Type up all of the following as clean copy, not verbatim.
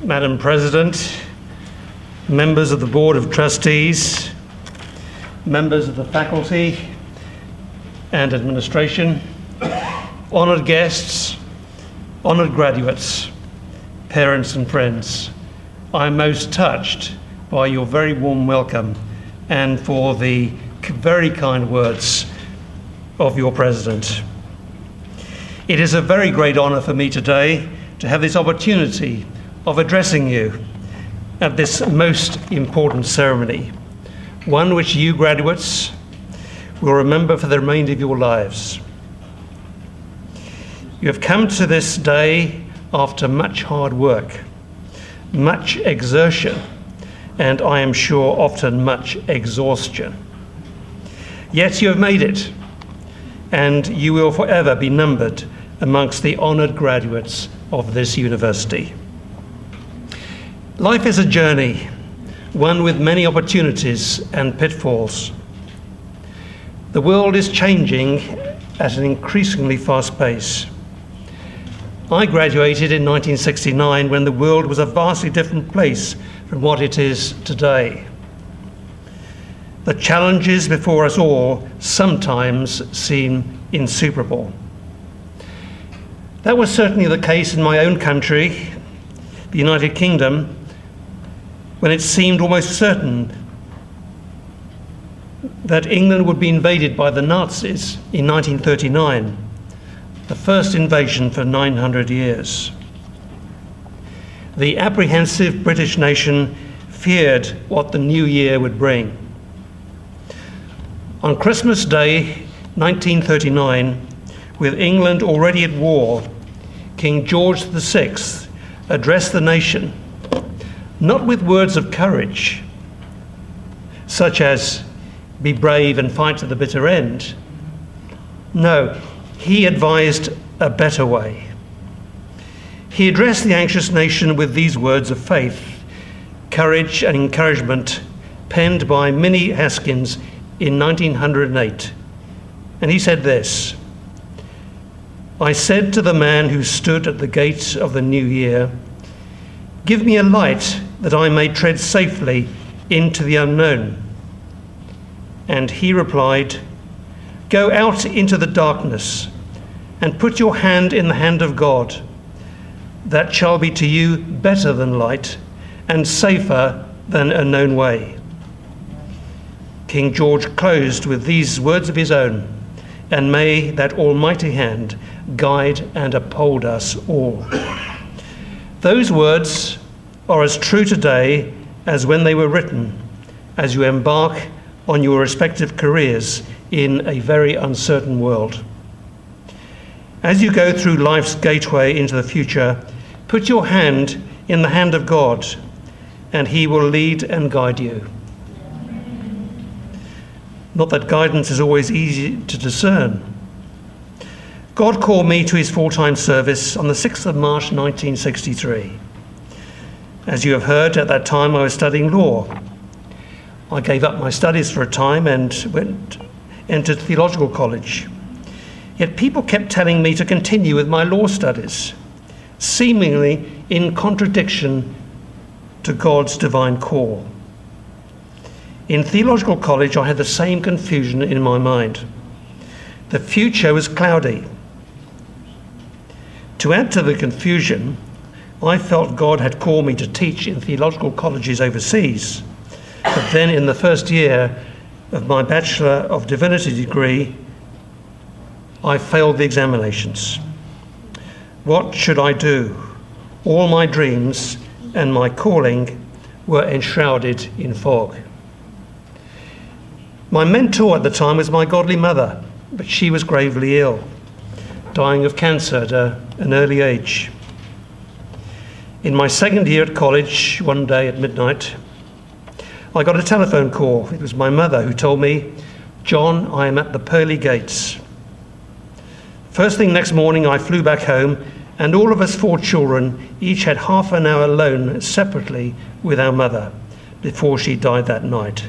Madam President, members of the Board of Trustees, members of the faculty and administration, honoured guests, honoured graduates, parents and friends, I'm most touched by your very warm welcome and for the very kind words of your President. It is a very great honour for me today to have this opportunity of addressing you at this most important ceremony, one which you graduates will remember for the remainder of your lives. You have come to this day after much hard work, much exertion, and I am sure often much exhaustion. Yet you have made it, and you will forever be numbered amongst the honoured graduates of this university. Life is a journey, one with many opportunities and pitfalls. The world is changing at an increasingly fast pace. I graduated in 1969 when the world was a vastly different place from what it is today. The challenges before us all sometimes seem insuperable. That was certainly the case in my own country, the United Kingdom, when it seemed almost certain that England would be invaded by the Nazis in 1939, the first invasion for 900 years. The apprehensive British nation feared what the new year would bring. On Christmas Day, 1939, with England already at war, King George VI addressed the nation, not with words of courage, such as, "Be brave and fight to the bitter end." No, he advised a better way. He addressed the anxious nation with these words of faith, courage and encouragement, penned by Minnie Haskins in 1908. And he said this: "I said to the man who stood at the gate of the new year, 'Give me a light that I may tread safely into the unknown.' And he replied, 'Go out into the darkness and put your hand in the hand of God. That shall be to you better than light and safer than a known way.'" King George closed with these words of his own, "And may that almighty hand guide and uphold us all." Those words are as true today as when they were written, as you embark on your respective careers in a very uncertain world. As you go through life's gateway into the future, put your hand in the hand of God, and he will lead and guide you. Not that guidance is always easy to discern. God called me to his full-time service on the 6th of March 1963. As you have heard, at that time I was studying law. I gave up my studies for a time and entered theological college. Yet people kept telling me to continue with my law studies, seemingly in contradiction to God's divine call. In theological college, I had the same confusion in my mind. The future was cloudy. To add to the confusion, I felt God had called me to teach in theological colleges overseas. But then in the first year of my Bachelor of Divinity degree, I failed the examinations. What should I do? All my dreams and my calling were enshrouded in fog. My mentor at the time was my godly mother, but she was gravely ill, dying of cancer at an early age. In my second year at college, one day at midnight, I got a telephone call. It was my mother who told me, "John, I am at the pearly gates." First thing next morning, I flew back home, and all of us 4 children each had half an hour alone separately with our mother before she died that night.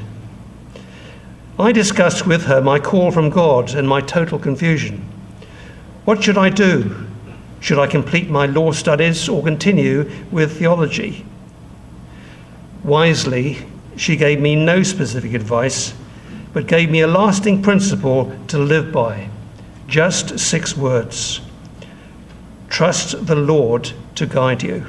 I discussed with her my call from God and my total confusion. What should I do? Should I complete my law studies or continue with theology? Wisely, she gave me no specific advice, but gave me a lasting principle to live by. Just 6 words. Trust the Lord to guide you.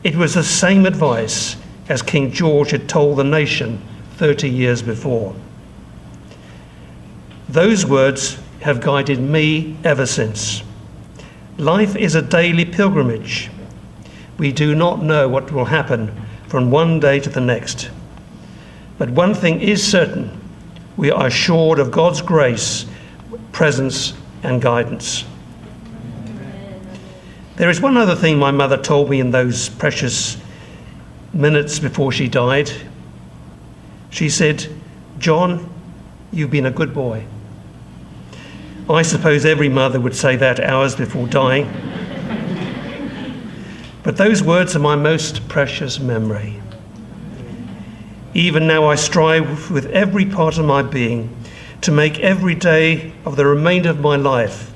It was the same advice as King George had told the nation 30 years before. Those words have guided me ever since. Life is a daily pilgrimage. We do not know what will happen from one day to the next. But one thing is certain, we are assured of God's grace, presence, and guidance. There is one other thing my mother told me in those precious minutes before she died. She said, "John, you've been a good boy." I suppose every mother would say that hours before dying. But those words are my most precious memory. Even now I strive with every part of my being to make every day of the remainder of my life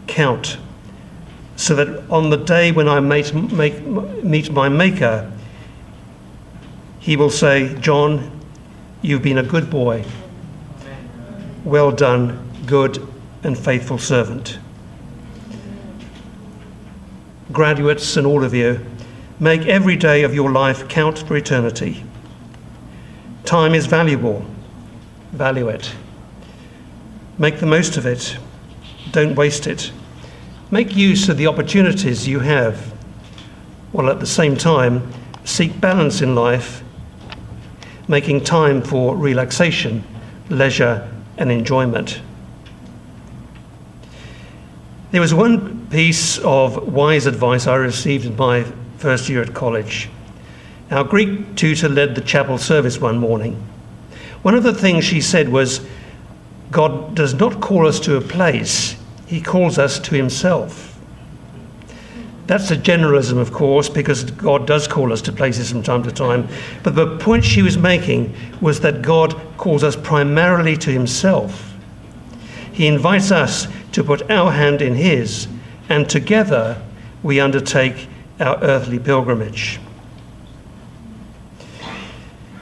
count, so that on the day when I meet my Maker, he will say, "John, you've been a good boy. Well done, good and faithful servant." Graduates and all of you, make every day of your life count for eternity. Time is valuable. Value it. Make the most of it. Don't waste it. Make use of the opportunities you have, while at the same time seek balance in life, making time for relaxation, leisure, and enjoyment. There was one piece of wise advice I received in my first year at college. Our Greek tutor led the chapel service one morning. One of the things she said was, God does not call us to a place, he calls us to himself. That's a generalism, of course, because God does call us to places from time to time. But the point she was making was that God calls us primarily to himself. He invites us to put our hand in his, and together we undertake our earthly pilgrimage.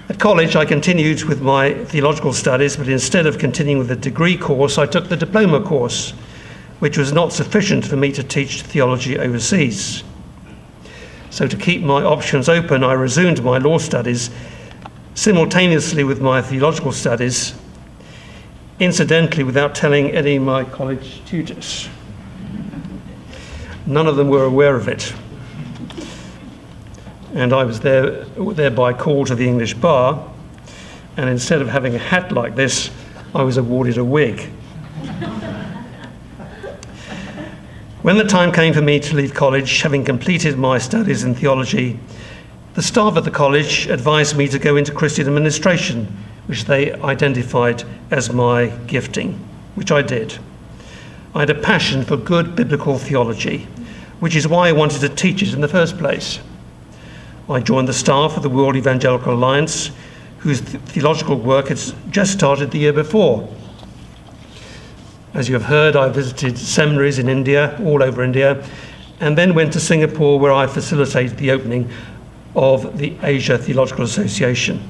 At college, I continued with my theological studies, but instead of continuing with the degree course, I took the diploma course, which was not sufficient for me to teach theology overseas. So to keep my options open, I resumed my law studies simultaneously with my theological studies, incidentally without telling any of my college tutors. None of them were aware of it. And I was thereby called to the English bar, and instead of having a hat like this, I was awarded a wig. When the time came for me to leave college, having completed my studies in theology, the staff at the college advised me to go into Christian administration, which they identified as my gifting, which I did. I had a passion for good biblical theology, which is why I wanted to teach it in the first place. I joined the staff of the World Evangelical Alliance, whose theological work had just started the year before. As you have heard, I visited seminaries in India, all over India, and then went to Singapore, where I facilitated the opening of the Asia Theological Association.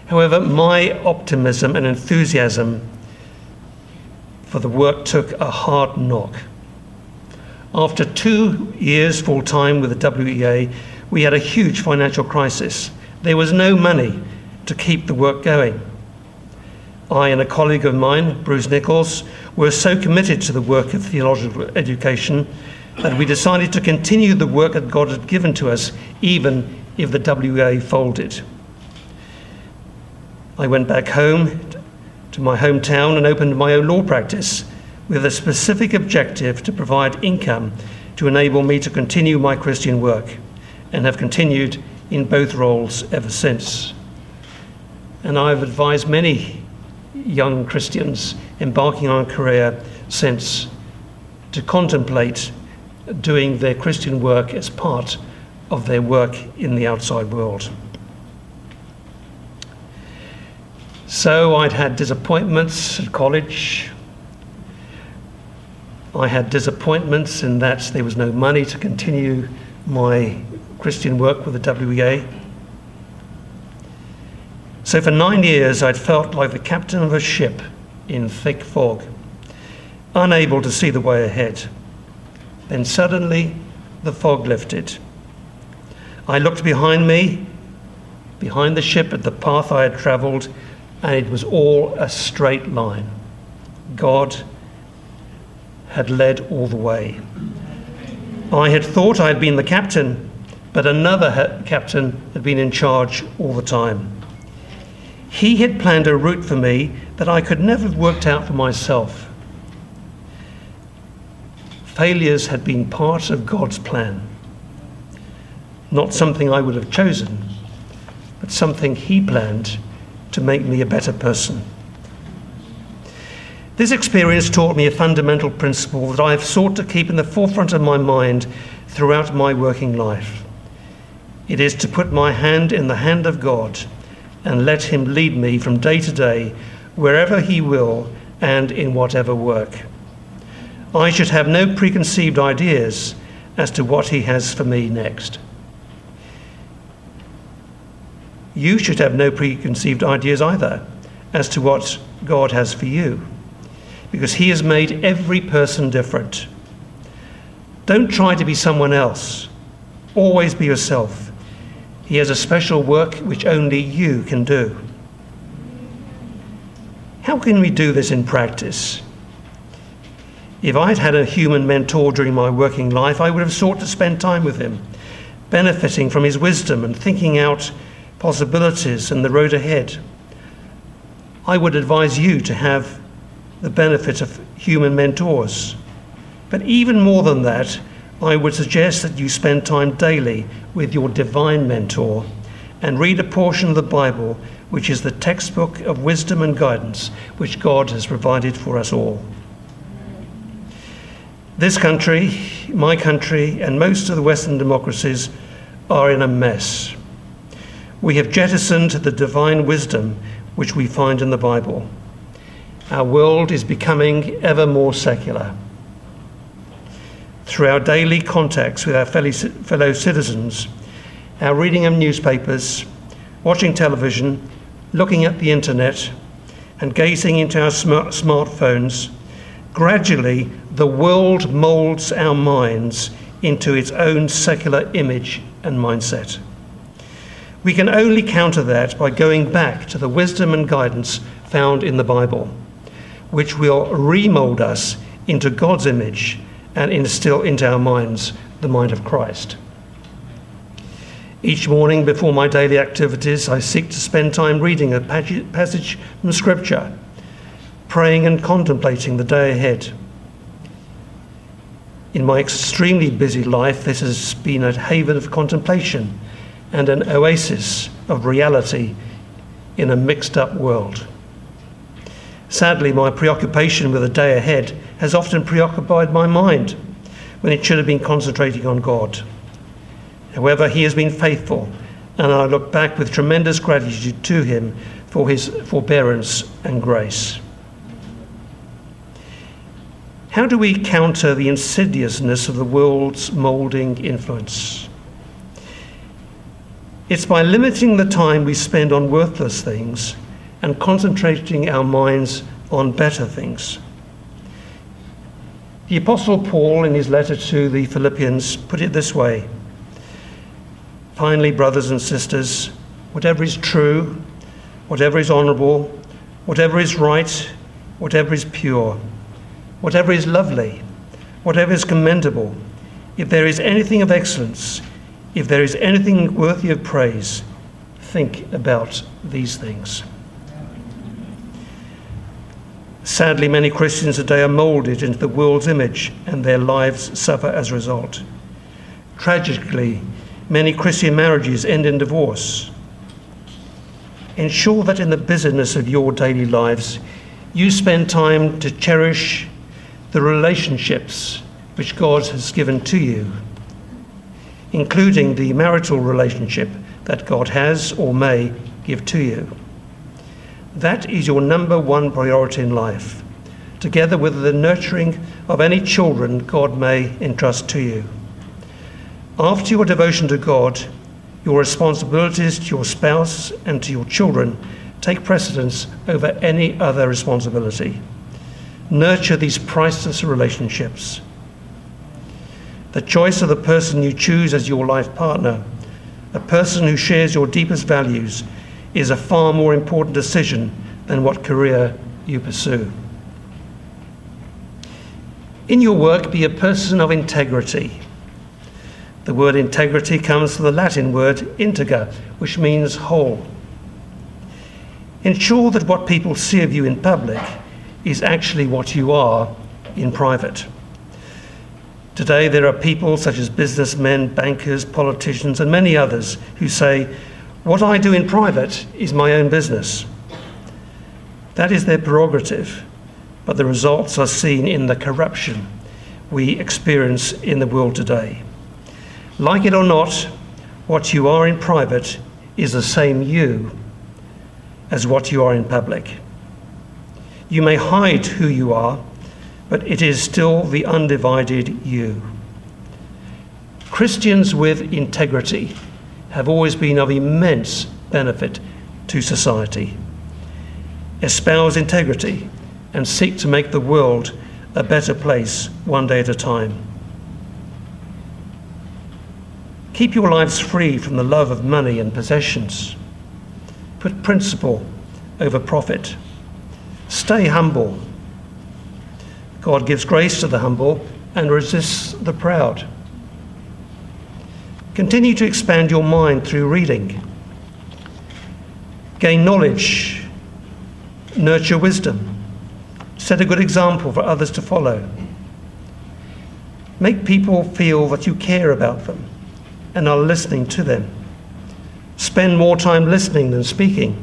However, my optimism and enthusiasm for the work took a hard knock. After 2 years full-time with the WEA, we had a huge financial crisis. There was no money to keep the work going. I and a colleague of mine, Bruce Nichols, were so committed to the work of theological education that we decided to continue the work that God had given to us, even if the WEA folded. I went back home to my hometown and opened my own law practice with a specific objective to provide income to enable me to continue my Christian work, and have continued in both roles ever since. And I've advised many young Christians embarking on a career since to contemplate doing their Christian work as part of their work in the outside world. So I'd had disappointments at college, I had disappointments in that there was no money to continue my Christian work with the WEA. So for 9 years, I'd felt like the captain of a ship in thick fog, unable to see the way ahead. Then suddenly, the fog lifted. I looked behind me, behind the ship at the path I had travelled, and it was all a straight line. God had led all the way. I had thought I had been the captain, but another captain had been in charge all the time. He had planned a route for me that I could never have worked out for myself. Failures had been part of God's plan. Not something I would have chosen, but something he planned to make me a better person. This experience taught me a fundamental principle that I have sought to keep in the forefront of my mind throughout my working life. It is to put my hand in the hand of God and let him lead me from day to day, wherever he will and in whatever work. I should have no preconceived ideas as to what he has for me next. You should have no preconceived ideas either as to what God has for you, because he has made every person different. Don't try to be someone else. Always be yourself. He has a special work which only you can do. How can we do this in practice? If I'd had a human mentor during my working life, I would have sought to spend time with him, benefiting from his wisdom and thinking out possibilities and the road ahead. I would advise you to have the benefit of human mentors. But even more than that, I would suggest that you spend time daily with your divine mentor and read a portion of the Bible, which is the textbook of wisdom and guidance which God has provided for us all. This country, my country, and most of the Western democracies are in a mess. We have jettisoned the divine wisdom which we find in the Bible. Our world is becoming ever more secular. Through our daily contacts with our fellow citizens, our reading of newspapers, watching television, looking at the internet, and gazing into our smartphones, gradually the world moulds our minds into its own secular image and mindset. We can only counter that by going back to the wisdom and guidance found in the Bible, which will remold us into God's image and instill into our minds the mind of Christ. Each morning before my daily activities, I seek to spend time reading a passage from Scripture, praying and contemplating the day ahead. In my extremely busy life, this has been a haven of contemplation and an oasis of reality in a mixed-up world. Sadly, my preoccupation with the day ahead has often preoccupied my mind when it should have been concentrating on God. However, he has been faithful, and I look back with tremendous gratitude to him for his forbearance and grace. How do we counter the insidiousness of the world's moulding influence? It's by limiting the time we spend on worthless things and concentrating our minds on better things. The Apostle Paul, in his letter to the Philippians, put it this way: "Finally, brothers and sisters, whatever is true, whatever is honourable, whatever is right, whatever is pure, whatever is lovely, whatever is commendable, if there is anything of excellence, if there is anything worthy of praise, think about these things." Sadly, many Christians today are moulded into the world's image, and their lives suffer as a result. Tragically, many Christian marriages end in divorce. Ensure that in the busyness of your daily lives, you spend time to cherish the relationships which God has given to you, including the marital relationship that God has or may give to you. That is your number one priority in life. together with the nurturing of any children God may entrust to you. After your devotion to God, your responsibilities to your spouse and to your children take precedence over any other responsibility. Nurture these priceless relationships. The choice of the person you choose as your life partner, a person who shares your deepest values, is a far more important decision than what career you pursue. In your work, be a person of integrity. The word integrity comes from the Latin word integer, which means whole. Ensure that what people see of you in public is actually what you are in private. Today there are people such as businessmen, bankers, politicians, and many others who say, "What I do in private is my own business." That is their prerogative, but the results are seen in the corruption we experience in the world today. Like it or not, what you are in private is the same you as what you are in public. You may hide who you are, but it is still the undivided you. Christians with integrity have always been of immense benefit to society. Espouse integrity and seek to make the world a better place one day at a time. Keep your lives free from the love of money and possessions. Put principle over profit. Stay humble. God gives grace to the humble and resists the proud. Continue to expand your mind through reading. Gain knowledge. Nurture wisdom. Set a good example for others to follow. Make people feel that you care about them and are listening to them. Spend more time listening than speaking.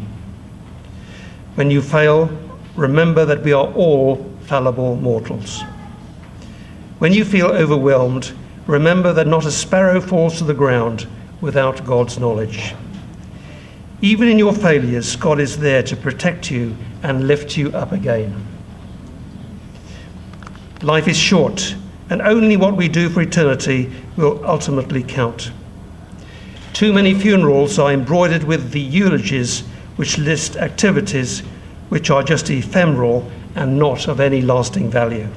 When you fail, remember that we are all fallible mortals. When you feel overwhelmed, remember that not a sparrow falls to the ground without God's knowledge. Even in your failures, God is there to protect you and lift you up again. Life is short, and only what we do for eternity will ultimately count. Too many funerals are embroidered with the eulogies which list activities which are just ephemeral and not of any lasting value.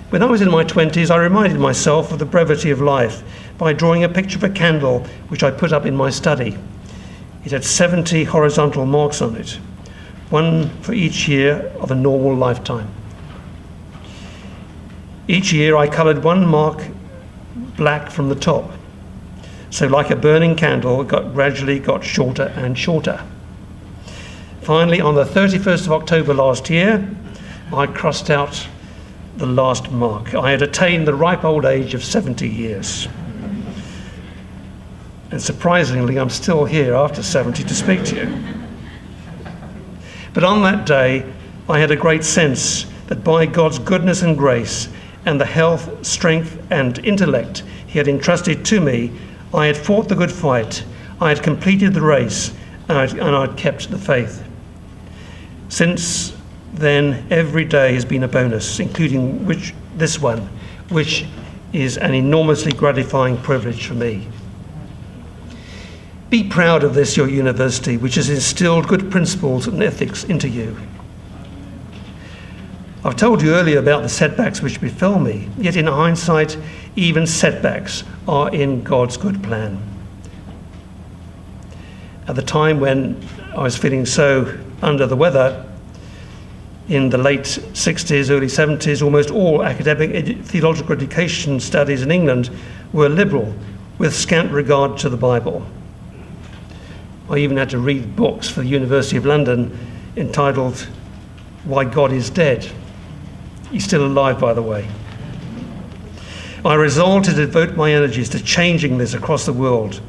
When I was in my 20s, I reminded myself of the brevity of life by drawing a picture of a candle which I put up in my study. It had 70 horizontal marks on it, one for each year of a normal lifetime. Each year I coloured one mark black from the top. So like a burning candle, it gradually got shorter and shorter. Finally, on the 31st of October last year, I crossed out the last mark. I had attained the ripe old age of 70 years. And surprisingly, I'm still here after 70 to speak to you. But on that day, I had a great sense that by God's goodness and grace and the health, strength, and intellect He had entrusted to me, I had fought the good fight, I had completed the race, and I'd kept the faith. Since then, every day has been a bonus, including this one, which is an enormously gratifying privilege for me. Be proud of this, your university, which has instilled good principles and ethics into you. I've told you earlier about the setbacks which befell me, yet in hindsight, even setbacks are in God's good plan. At the time when I was feeling so under the weather, in the late 60s, early 70s, almost all academic theological education studies in England were liberal, with scant regard to the Bible. I even had to read books for the University of London entitled Why God is Dead. He's still alive, by the way. I resolved to devote my energies to changing this across the world.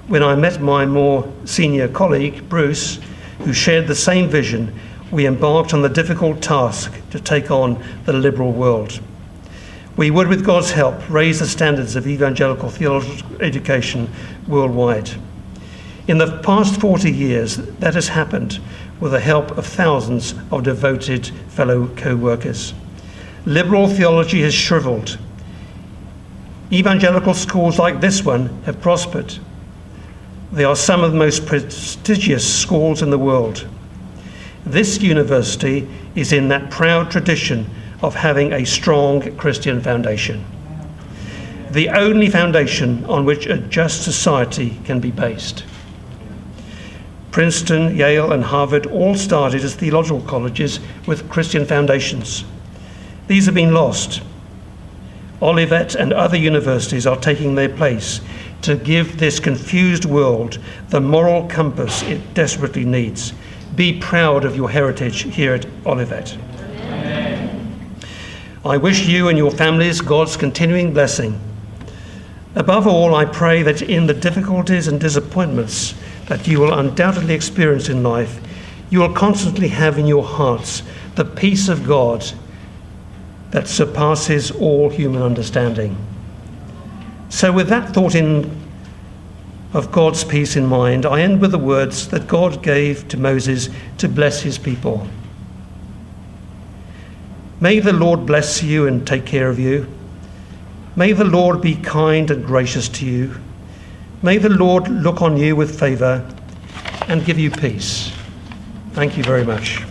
When I met my more senior colleague, Bruce, who shared the same vision, we embarked on the difficult task to take on the liberal world. We would, with God's help, raise the standards of evangelical theological education worldwide. In the past 40 years, that has happened with the help of thousands of devoted fellow co-workers. Liberal theology has shriveled. Evangelical schools like this one have prospered. They are some of the most prestigious schools in the world. This university is in that proud tradition of having a strong Christian foundation, the only foundation on which a just society can be based. Princeton, Yale, and Harvard all started as theological colleges with Christian foundations. These have been lost. Olivet and other universities are taking their place to give this confused world the moral compass it desperately needs. Be proud of your heritage here at Olivet. Amen. I wish you and your families God's continuing blessing. Above all, I pray that in the difficulties and disappointments that you will undoubtedly experience in life, you will constantly have in your hearts the peace of God that surpasses all human understanding. So with that thought of God's peace in mind, I end with the words that God gave to Moses to bless his people. May the Lord bless you and take care of you. May the Lord be kind and gracious to you. May the Lord look on you with favour and give you peace. Thank you very much.